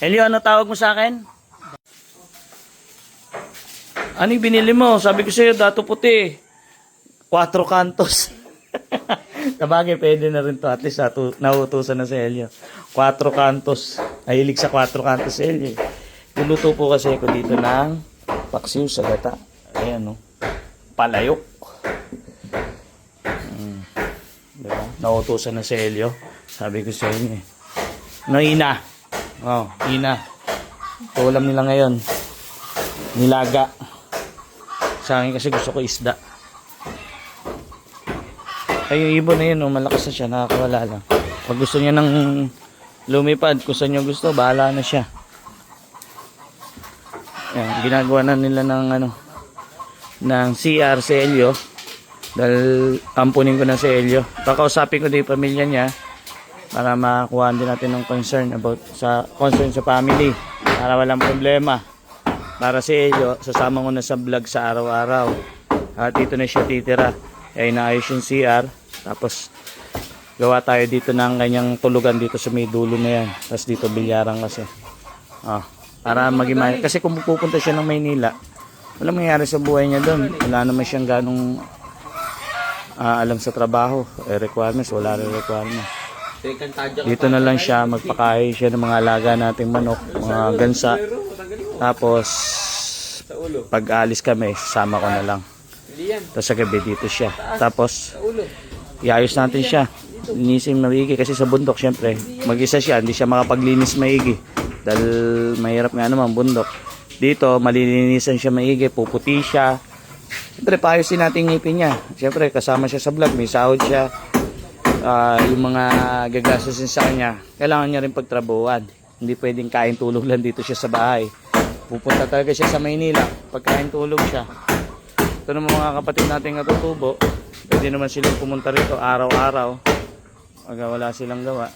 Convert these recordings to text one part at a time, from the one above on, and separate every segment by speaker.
Speaker 1: Elio, ano tawag mo sa akin? Ano yung binili mo? Sabi ko sa'yo, dato puti. 4 kantos. Sabagay, pwede na rin to. At least nauutusan na si Elio. 4 kantos. Nahilig sa 4 kantos si Elio. Luluto po kasi ako dito ng paksiw sa gata. Ayan, no? Palayok. Diba? Nauutusan na si Elio. Sabi ko sa inyo eh. No, Ina. Oh, Ina. Ito ulam nila ngayon. Nilaga. Sa akin kasi gusto ko isda. Ay, yung ibon na yun, oh, malakas na siya, nakakawala lang. Pag gusto niya ng lumipad, kung saan niya gusto, bahala na siya. Yan, ginagawa na nila ng CR si Elio. Dahil ampunin ko na si Elio. Kakausapin ko din yung pamilya niya para makakuha din natin ng concern sa family. Para walang problema. Para si Elio, sasama ko na sa vlog sa araw-araw. At dito na siya titira. Ay naayos yung CR. Tapos gawa tayo dito ng ganyang tulugan dito sa may dulo na yan. Tapos dito bilyaran kasi. Para maging kasi kung pupunta siya ng Maynila, walang mangyayari sa buhay niya doon. Wala naman siyang ganong alam sa trabaho. Requirements, wala rin requirements. Dito na lang siya, magpakain siya ng mga alaga nating manok, mga gansa. Tapos pag alis kami, sama ko na lang. Tapos sa gabi dito siya. Tapos iayos natin siya. Linisin maigi kasi sa bundok syempre. Mag-isa siya, hindi siya makapaglinis maigi. Dahil mahirap nga naman bundok. Dito malilinisan siya maigi, puputi siya. Syempre paayusin natin ngipin niya. Syempre kasama siya sa vlog, may sahod siya. Yung mga gagastusin sa kanya, kailangan niya rin pagtrabuhan. Hindi pwedeng kain tulog lang dito siya sa bahay. Pupunta talaga siya sa Maynila, pagkain tulog siya. Ito naman mga kapatid natin katutubo, pwede naman silang pumunta rito araw-araw pag wala silang gawa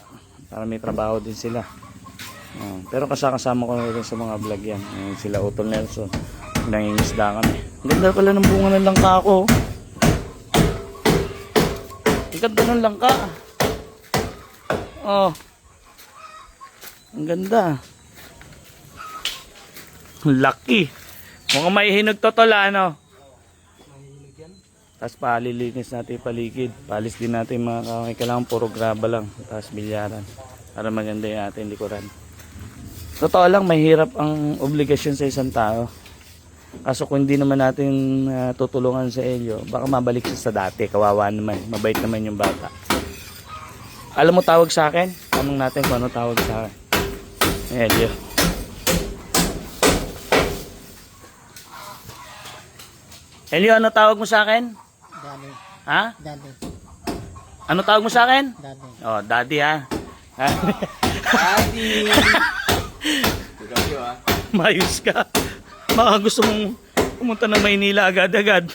Speaker 1: para may trabaho din sila. Pero kasama ko rin sa mga vlog yan. Sila Utol Nelson, nangingisda kami. Ang ganda pala ng bunga ng langka ako. Ang ganda ng langka. Ang ganda. Lucky. Mukhang may hinog totola, ano? Tapos palilinis natin yung paligid. Palis din natin mga kaway. Kailangan puro graba lang. Tapos bilyaran. Para maganda yung ating likuran. Totoo lang, mahirap ang obligasyon sa isang tao. Kaso kung hindi naman natin tutulungan sa Elio, baka mabalik siya sa dati. Kawawa naman. Mabait naman yung bata. Alam mo tawag sa akin? Tanong natin kung ano tawag sa akin. Elio. Elio, ano tawag mo sa akin?
Speaker 2: Daddy.
Speaker 1: Ha?
Speaker 2: Daddy.
Speaker 1: Ano tawag mo sa akin?
Speaker 2: Daddy.
Speaker 1: Oh, daddy ha.
Speaker 2: Daddy.
Speaker 1: Mayos ka. Baka gusto mong pumunta ng Maynila agad-agad.